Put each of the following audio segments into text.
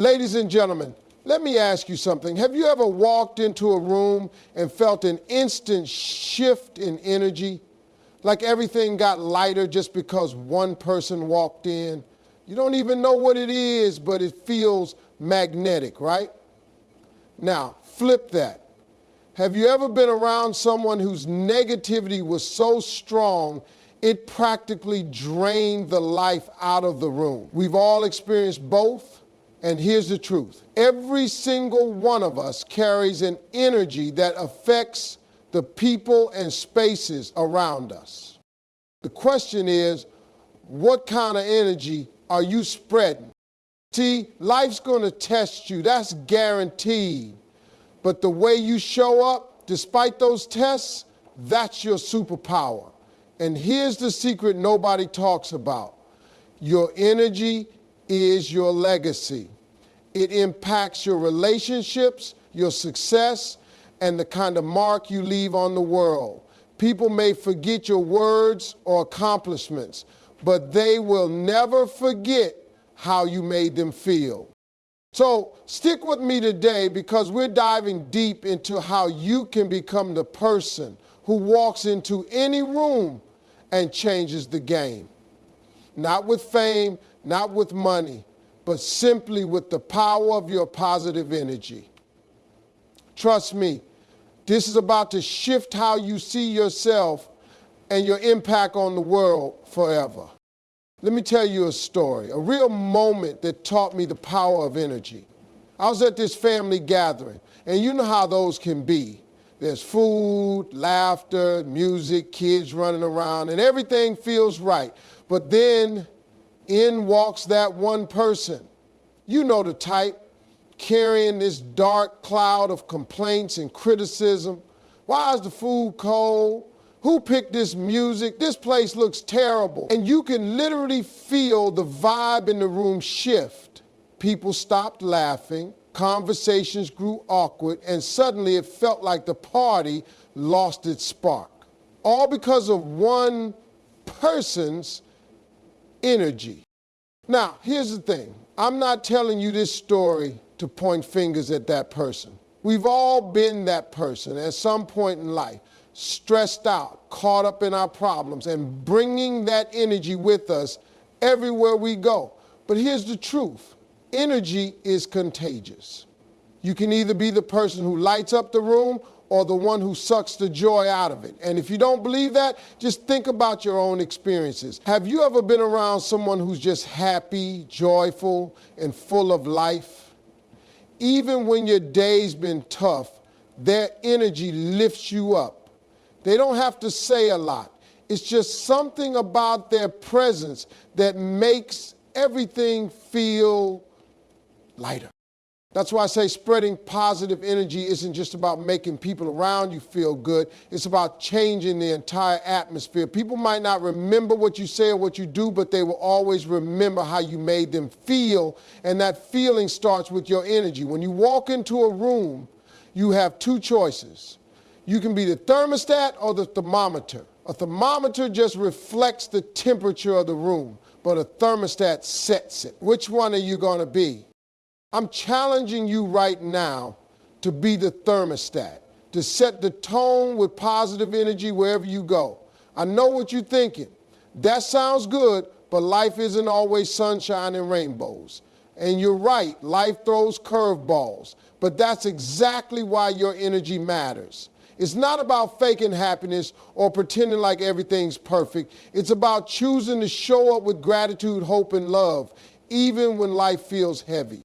Ladies and gentlemen, let me ask you something. Have you ever walked into a room and felt an instant shift in energy? Like everything got lighter just because one person walked in? You don't even know what it is, but it feels magnetic, right? Now, flip that. Have you ever been around someone whose negativity was so strong it practically drained the life out of the room? We've all experienced both, and here's the truth. Every single one of us carries an energy that affects the people and spaces around us. The question is, what kind of energy are you spreading? See, life's going to test you, that's guaranteed. But the way you show up, despite those tests, that's your superpower. And here's the secret nobody talks about. Your energy is your legacy. It impacts your relationships, your success, and the kind of mark you leave on the world. People may forget your words or accomplishments, but they will never forget how you made them feel. So stick with me today because we're diving deep into how you can become the person who walks into any room and changes the game. Not with fame, not with money, but simply with the power of your positive energy. Trust me, this is about to shift how you see yourself and your impact on the world forever. Let me tell you a story, a real moment that taught me the power of energy. I was at this family gathering, and you know how those can be. There's food, laughter, music, kids running around, and everything feels right. But then in walks that one person. You know the type, carrying this dark cloud of complaints and criticism. Why is the food cold? Who picked this music? This place looks terrible. And you can literally feel the vibe in the room shift. People stopped laughing, conversations grew awkward, and suddenly it felt like the party lost its spark. All because of one person's energy. Now, here's the thing. I'm not telling you this story to point fingers at that person. We've all been that person at some point in life. Stressed out, caught up in our problems, and bringing that energy with us everywhere we go. But here's the truth. Energy is contagious. You can either be the person who lights up the room or the one who sucks the joy out of it. And if you don't believe that, just think about your own experiences. Have you ever been around someone who's just happy, joyful, and full of life? Even when your day's been tough, their energy lifts you up. They don't have to say a lot. It's just something about their presence that makes everything feel lighter. That's why I say spreading positive energy isn't just about making people around you feel good. It's about changing the entire atmosphere. People might not remember what you say or what you do, but they will always remember how you made them feel. And that feeling starts with your energy. When you walk into a room, you have two choices. You can be the thermostat or the thermometer. A thermometer just reflects the temperature of the room, but a thermostat sets it. Which one are you going to be? I'm challenging you right now to be the thermostat, to set the tone with positive energy wherever you go. I know what you're thinking. That sounds good, but life isn't always sunshine and rainbows. And you're right, life throws curveballs, but that's exactly why your energy matters. It's not about faking happiness or pretending like everything's perfect. It's about choosing to show up with gratitude, hope, and love, even when life feels heavy.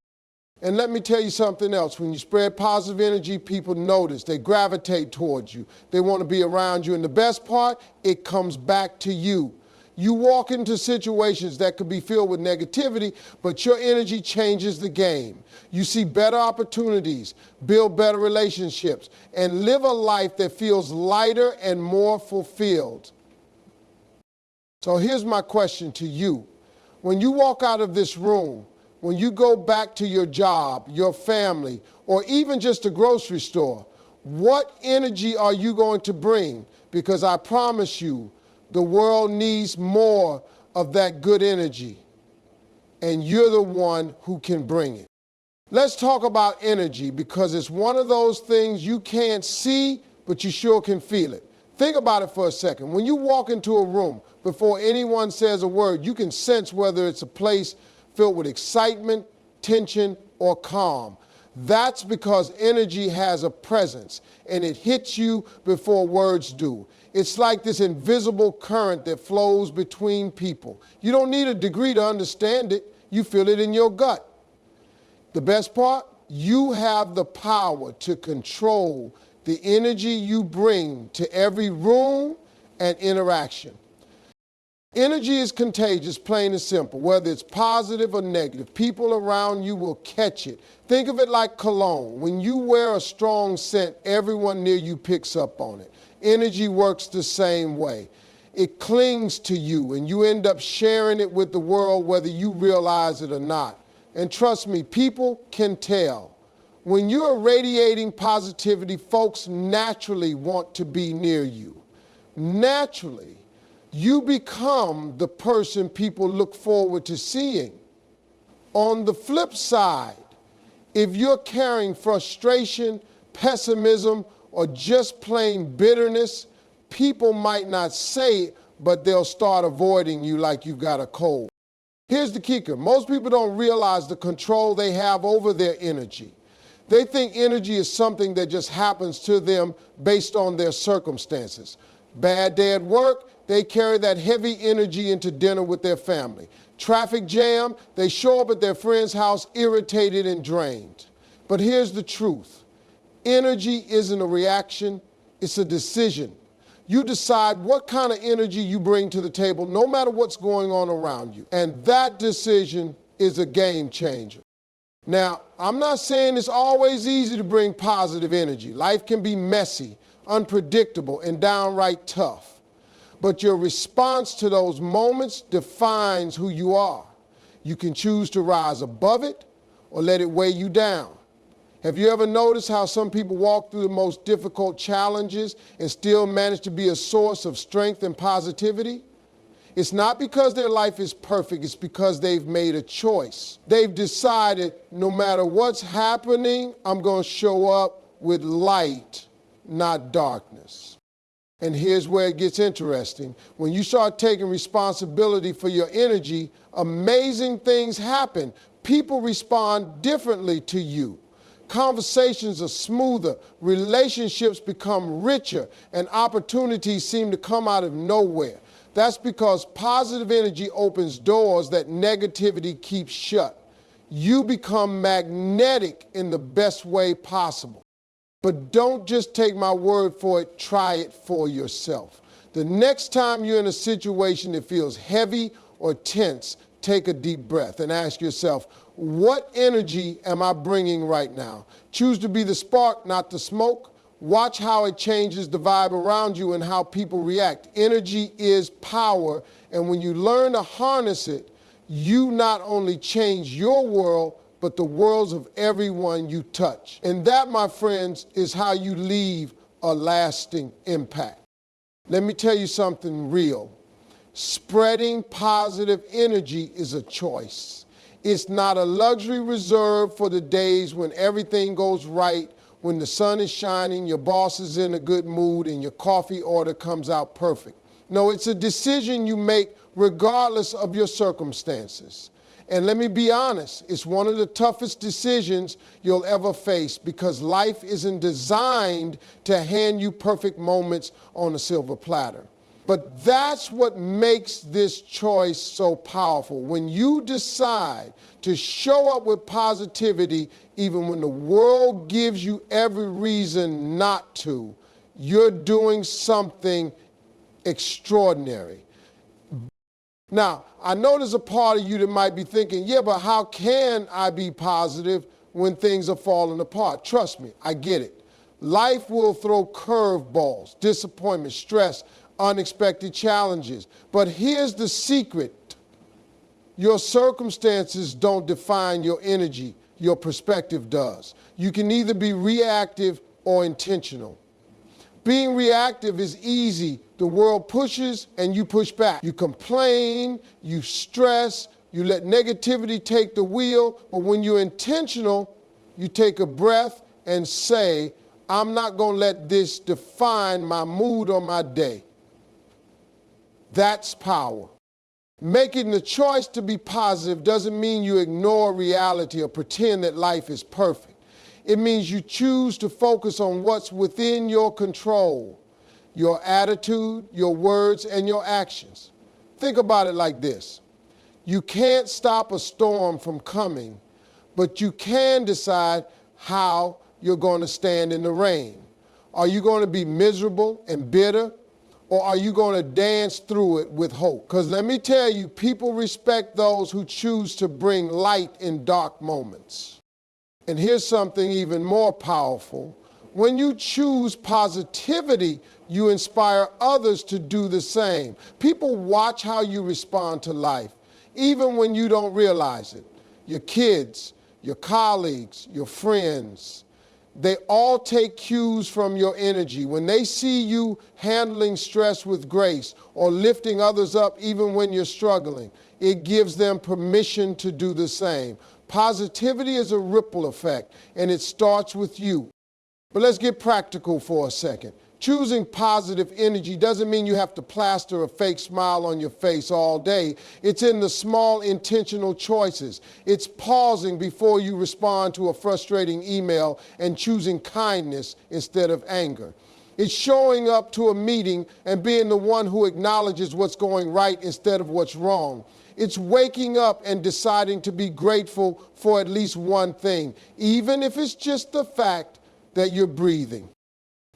And let me tell you something else. When you spread positive energy, people notice. They gravitate towards you. They want to be around you. And the best part, it comes back to you. You walk into situations that could be filled with negativity, but your energy changes the game. You see better opportunities, build better relationships, and live a life that feels lighter and more fulfilled. So here's my question to you. When you walk out of this room, when you go back to your job, your family, or even just a grocery store, what energy are you going to bring? Because I promise you, the world needs more of that good energy, and you're the one who can bring it. Let's talk about energy, because it's one of those things you can't see, but you sure can feel it. Think about it for a second. When you walk into a room, before anyone says a word, you can sense whether it's a place filled with excitement, tension, or calm. That's because energy has a presence, and it hits you before words do. It's like this invisible current that flows between people. You don't need a degree to understand it. You feel it in your gut. The best part, you have the power to control the energy you bring to every room and interaction. Energy is contagious, plain and simple, whether it's positive or negative. People around you will catch it. Think of it like cologne. When you wear a strong scent, everyone near you picks up on it. Energy works the same way. It clings to you, and you end up sharing it with the world, whether you realize it or not. And trust me, people can tell. When you're radiating positivity, folks naturally want to be near you. Naturally, you become the person people look forward to seeing. On the flip side, if you're carrying frustration, pessimism, or just plain bitterness, people might not say it, but they'll start avoiding you like you've got a cold. Here's the kicker. Most people don't realize the control they have over their energy. They think energy is something that just happens to them based on their circumstances. Bad day at work, they carry that heavy energy into dinner with their family. Traffic jam, they show up at their friend's house irritated and drained. But here's the truth. Energy isn't a reaction, it's a decision. You decide what kind of energy you bring to the table, no matter what's going on around you. And that decision is a game changer. Now, I'm not saying it's always easy to bring positive energy. Life can be messy, unpredictable, and downright tough. But your response to those moments defines who you are. You can choose to rise above it or let it weigh you down. Have you ever noticed how some people walk through the most difficult challenges and still manage to be a source of strength and positivity? It's not because their life is perfect, it's because they've made a choice. They've decided no matter what's happening, I'm going to show up with light, not darkness. And here's where it gets interesting. When you start taking responsibility for your energy, amazing things happen. People respond differently to you. Conversations are smoother, relationships become richer, and opportunities seem to come out of nowhere. That's because positive energy opens doors that negativity keeps shut. You become magnetic in the best way possible. But don't just take my word for it, try it for yourself. The next time you're in a situation that feels heavy or tense, take a deep breath and ask yourself, what energy am I bringing right now? Choose to be the spark, not the smoke. Watch how it changes the vibe around you and how people react. Energy is power, and when you learn to harness it, you not only change your world, but the worlds of everyone you touch. And that, my friends, is how you leave a lasting impact. Let me tell you something real. Spreading positive energy is a choice. It's not a luxury reserved for the days when everything goes right, when the sun is shining, your boss is in a good mood, and your coffee order comes out perfect. No, it's a decision you make regardless of your circumstances. And let me be honest, it's one of the toughest decisions you'll ever face, because life isn't designed to hand you perfect moments on a silver platter. But that's what makes this choice so powerful. When you decide to show up with positivity, even when the world gives you every reason not to, you're doing something extraordinary. Now, I know there's a part of you that might be thinking, yeah, but how can I be positive when things are falling apart? Trust me, I get it. Life will throw curveballs, disappointment, stress, unexpected challenges. But here's the secret. Your circumstances don't define your energy. Your perspective does. You can either be reactive or intentional. Being reactive is easy. The world pushes and you push back. You complain, you stress, You let negativity take the wheel, but when you're intentional, you take a breath and say, I'm not going to let this define my mood or my day. That's power. Making the choice to be positive doesn't mean you ignore reality or pretend that life is perfect. It means you choose to focus on what's within your control, your attitude, your words, and your actions. Think about it like this. You can't stop a storm from coming, but you can decide how you're going to stand in the rain. Are you going to be miserable and bitter? Or are you going to dance through it with hope? Because let me tell you, people respect those who choose to bring light in dark moments. And here's something even more powerful. When you choose positivity, you inspire others to do the same. People watch how you respond to life, even when you don't realize it. Your kids, your colleagues, your friends, they all take cues from your energy. When they see you handling stress with grace or lifting others up even when you're struggling, it gives them permission to do the same. Positivity is a ripple effect, and it starts with you. But let's get practical for a second. Choosing positive energy doesn't mean you have to plaster a fake smile on your face all day. It's in the small intentional choices. It's pausing before you respond to a frustrating email and choosing kindness instead of anger. It's showing up to a meeting and being the one who acknowledges what's going right instead of what's wrong. It's waking up and deciding to be grateful for at least one thing, even if it's just the fact that you're breathing.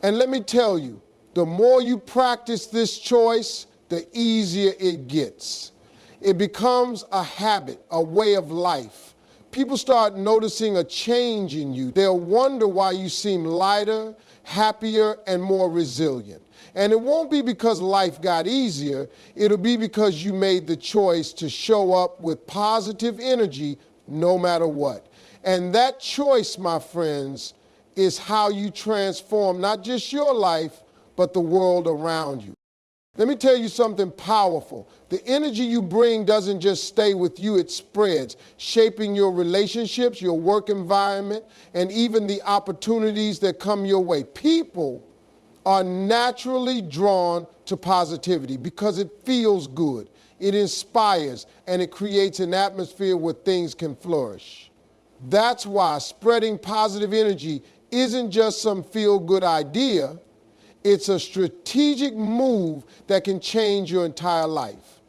And let me tell you, the more you practice this choice, the easier it gets. It becomes a habit, a way of life. People start noticing a change in you. They'll wonder why you seem lighter, happier, and more resilient. And it won't be because life got easier. It'll be because you made the choice to show up with positive energy no matter what. And that choice, my friends, is how you transform not just your life, but the world around you. Let me tell you something powerful. The energy you bring doesn't just stay with you, it spreads, shaping your relationships, your work environment, and even the opportunities that come your way. People are naturally drawn to positivity because it feels good, it inspires, and it creates an atmosphere where things can flourish. That's why spreading positive energy isn't just some feel-good idea. It's a strategic move that can change your entire life.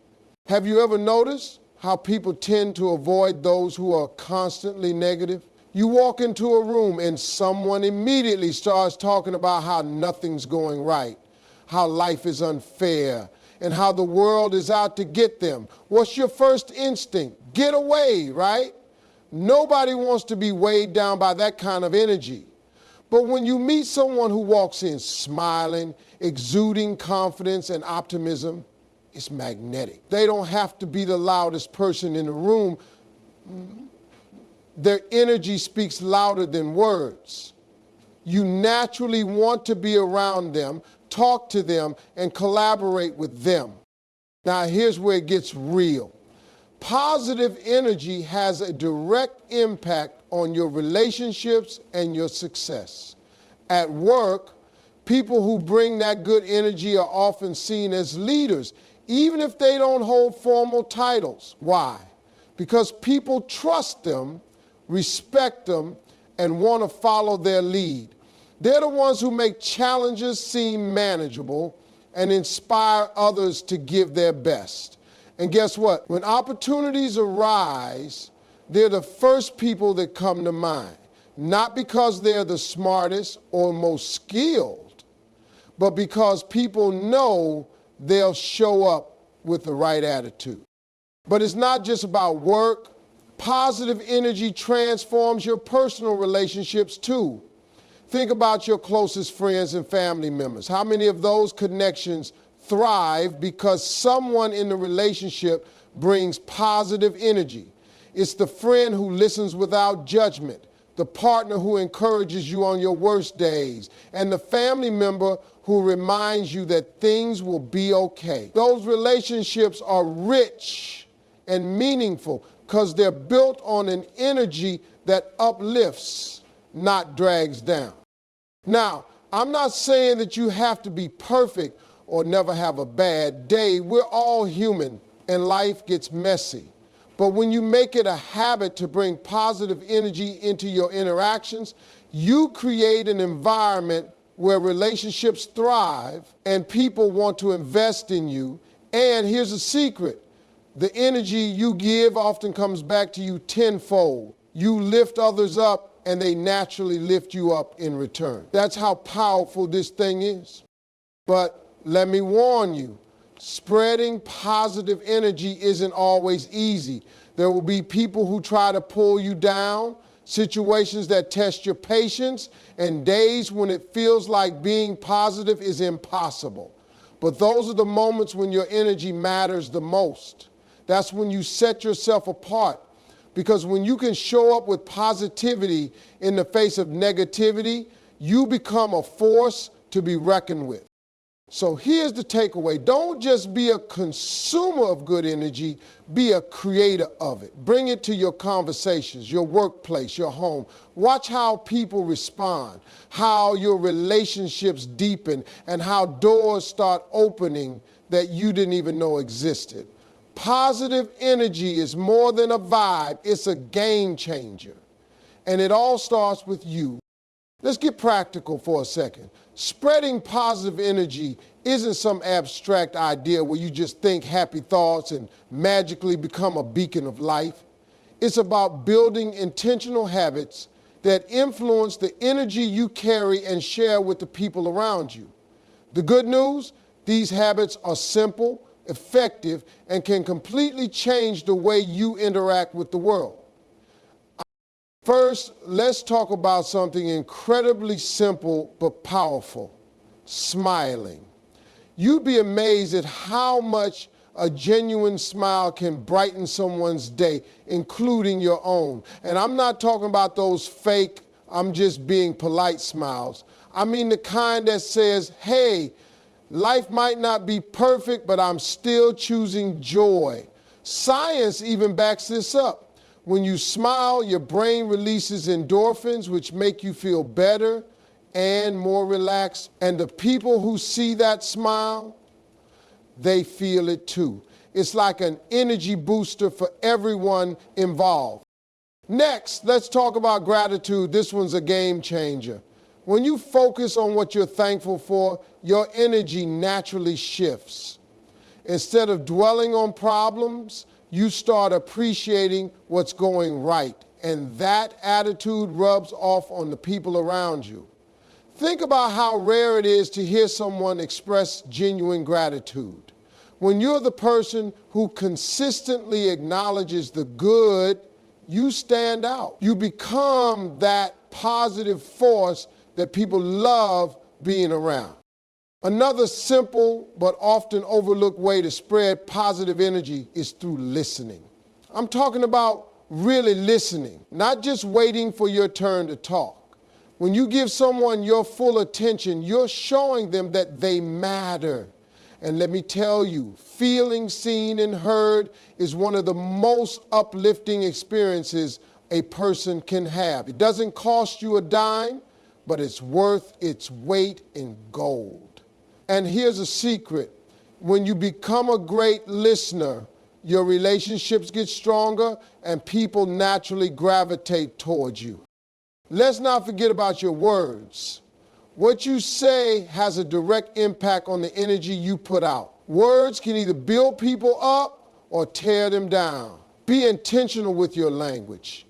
Have you ever noticed how people tend to avoid those who are constantly negative? You walk into a room and someone immediately starts talking about how nothing's going right, how life is unfair, and how the world is out to get them. What's your first instinct? Get away, right? Nobody wants to be weighed down by that kind of energy. But when you meet someone who walks in smiling, exuding confidence and optimism, it's magnetic. They don't have to be the loudest person in the room. Their energy speaks louder than words. You naturally want to be around them, talk to them, and collaborate with them. Now, here's where it gets real. Positive energy has a direct impact on your relationships and your success. At work, people who bring that good energy are often seen as leaders, even if they don't hold formal titles. Why? Because people trust them, respect them, and want to follow their lead. They're the ones who make challenges seem manageable and inspire others to give their best. And guess what? When opportunities arise, they're the first people that come to mind. Not because they're the smartest or most skilled, but because people know they'll show up with the right attitude. But it's not just about work. Positive energy transforms your personal relationships too. Think about your closest friends and family members. How many of those connections thrive because someone in the relationship brings positive energy? It's the friend who listens without judgment, the partner who encourages you on your worst days, and the family member who reminds you that things will be okay. Those relationships are rich and meaningful because they're built on an energy that uplifts, not drags down. Now, I'm not saying that you have to be perfect or never have a bad day. We're all human and life gets messy. But when you make it a habit to bring positive energy into your interactions, you create an environment where relationships thrive and people want to invest in you. And here's a secret. The energy you give often comes back to you tenfold. You lift others up and they naturally lift you up in return. That's how powerful this thing is. But let me warn you, spreading positive energy isn't always easy. There will be people who try to pull you down, situations that test your patience, and days when it feels like being positive is impossible. But those are the moments when your energy matters the most. That's when you set yourself apart. Because when you can show up with positivity in the face of negativity, you become a force to be reckoned with. So here's the takeaway. Don't just be a consumer of good energy, be a creator of it. Bring it to your conversations, your workplace, your home. Watch how people respond, how your relationships deepen, and how doors start opening that you didn't even know existed. Positive energy is more than a vibe, it's a game changer. And it all starts with you. Let's get practical for a second. Spreading positive energy isn't some abstract idea where you just think happy thoughts and magically become a beacon of life. It's about building intentional habits that influence the energy you carry and share with the people around you. The good news, these habits are simple, effective, and can completely change the way you interact with the world. First, let's talk about something incredibly simple but powerful: smiling. You'd be amazed at how much a genuine smile can brighten someone's day, including your own. And I'm not talking about those fake, I'm just being polite smiles. I mean the kind that says, hey, life might not be perfect, but I'm still choosing joy. Science even backs this up. When you smile, your brain releases endorphins, which make you feel better and more relaxed. And the people who see that smile, they feel it too. It's like an energy booster for everyone involved. Next, let's talk about gratitude. This one's a game changer. When you focus on what you're thankful for, your energy naturally shifts. Instead of dwelling on problems, you start appreciating what's going right, and that attitude rubs off on the people around you. Think about how rare it is to hear someone express genuine gratitude. When you're the person who consistently acknowledges the good, you stand out. You become that positive force that people love being around. Another simple but often overlooked way to spread positive energy is through listening. I'm talking about really listening, not just waiting for your turn to talk. When you give someone your full attention, you're showing them that they matter. And let me tell you, feeling seen and heard is one of the most uplifting experiences a person can have. It doesn't cost you a dime, but it's worth its weight in gold. And here's a secret. When you become a great listener, your relationships get stronger and people naturally gravitate towards you. Let's not forget about your words. What you say has a direct impact on the energy you put out. Words can either build people up or tear them down. Be intentional with your language.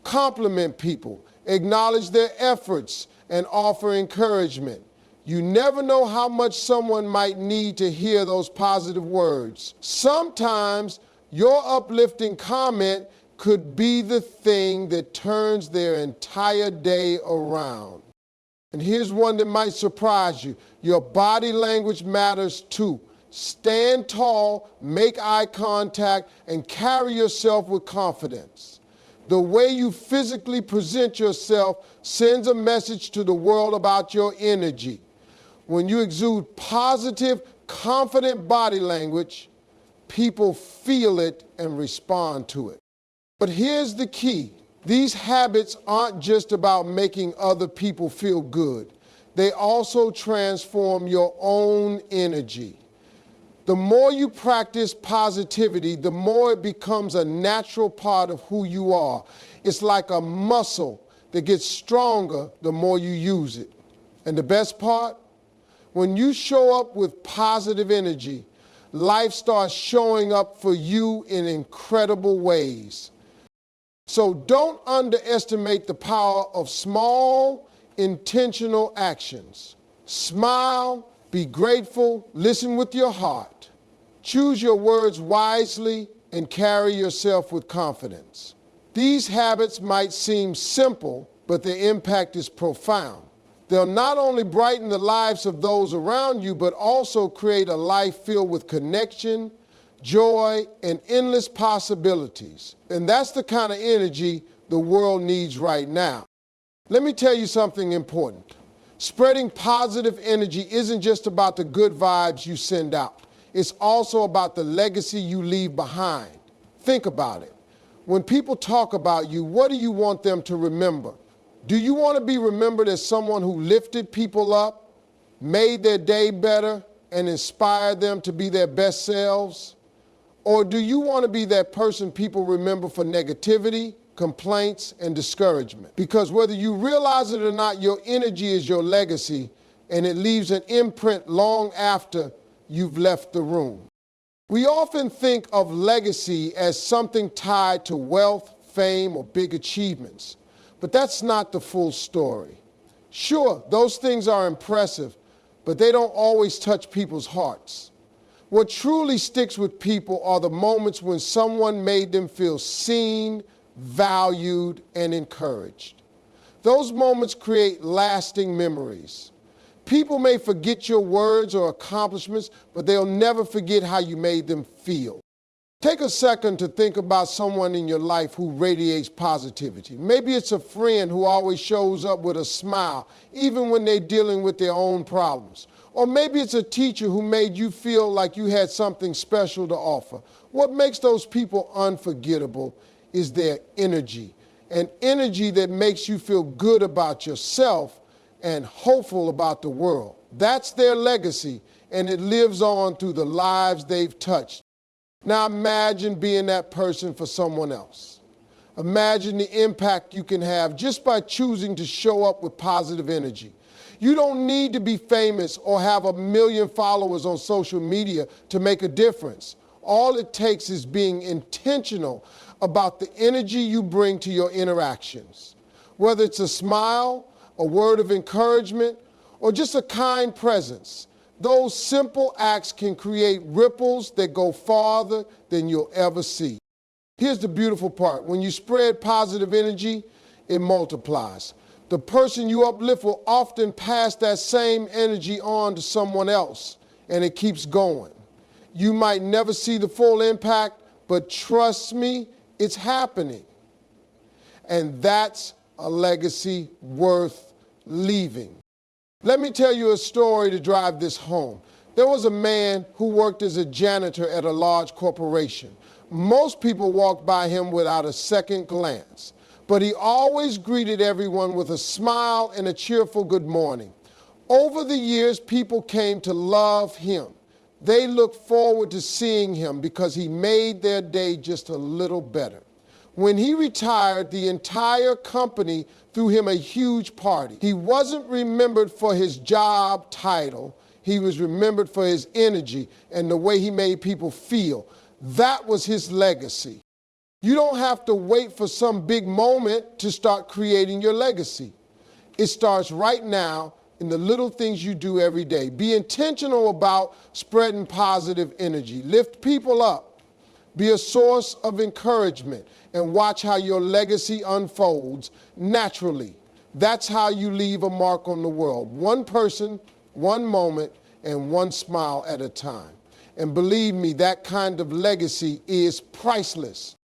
Compliment people, acknowledge their efforts, and offer encouragement. You never know how much someone might need to hear those positive words. Sometimes your uplifting comment could be the thing that turns their entire day around. And here's one that might surprise you. Your body language matters too. Stand tall, make eye contact, and carry yourself with confidence. The way you physically present yourself sends a message to the world about your energy. When you exude positive, confident body language, people feel it and respond to it. But here's the key. These habits aren't just about making other people feel good. They also transform your own energy. The more you practice positivity, the more it becomes a natural part of who you are. It's like a muscle that gets stronger the more you use it. And the best part? When you show up with positive energy, life starts showing up for you in incredible ways. So don't underestimate the power of small, intentional actions. Smile, be grateful, listen with your heart. Choose your words wisely and carry yourself with confidence. These habits might seem simple, but their impact is profound. They'll not only brighten the lives of those around you, but also create a life filled with connection, joy, and endless possibilities. And that's the kind of energy the world needs right now. Let me tell you something important. Spreading positive energy isn't just about the good vibes you send out. It's also about the legacy you leave behind. Think about it. When people talk about you, what do you want them to remember? Do you want to be remembered as someone who lifted people up, made their day better, and inspired them to be their best selves? Or do you want to be that person people remember for negativity, complaints, and discouragement? Because whether you realize it or not, your energy is your legacy, and it leaves an imprint long after you've left the room. We often think of legacy as something tied to wealth, fame, or big achievements. But that's not the full story. Sure, those things are impressive, but they don't always touch people's hearts. What truly sticks with people are the moments when someone made them feel seen, valued, and encouraged. Those moments create lasting memories. People may forget your words or accomplishments, but they'll never forget how you made them feel. Take a second to think about someone in your life who radiates positivity. Maybe it's a friend who always shows up with a smile, even when they're dealing with their own problems. Or maybe it's a teacher who made you feel like you had something special to offer. What makes those people unforgettable is their energy, an energy that makes you feel good about yourself and hopeful about the world. That's their legacy, and it lives on through the lives they've touched. Now imagine being that person for someone else. Imagine the impact you can have just by choosing to show up with positive energy. You don't need to be famous or have 1 million followers on social media to make a difference. All it takes is being intentional about the energy you bring to your interactions. Whether it's a smile, a word of encouragement, or just a kind presence, those simple acts can create ripples that go farther than you'll ever see. Here's the beautiful part. When you spread positive energy, it multiplies. The person you uplift will often pass that same energy on to someone else, and it keeps going. You might never see the full impact, but trust me, it's happening. And that's a legacy worth leaving. Let me tell you a story to drive this home. There was a man who worked as a janitor at a large corporation. Most people walked by him without a second glance, but he always greeted everyone with a smile and a cheerful good morning. Over the years, people came to love him. They looked forward to seeing him because he made their day just a little better. When he retired, the entire company threw him a huge party. He wasn't remembered for his job title. He was remembered for his energy and the way he made people feel. That was his legacy. You don't have to wait for some big moment to start creating your legacy. It starts right now in the little things you do every day. Be intentional about spreading positive energy. Lift people up. Be a source of encouragement and watch how your legacy unfolds naturally. That's how you leave a mark on the world. One person, one moment, and one smile at a time. And believe me, that kind of legacy is priceless.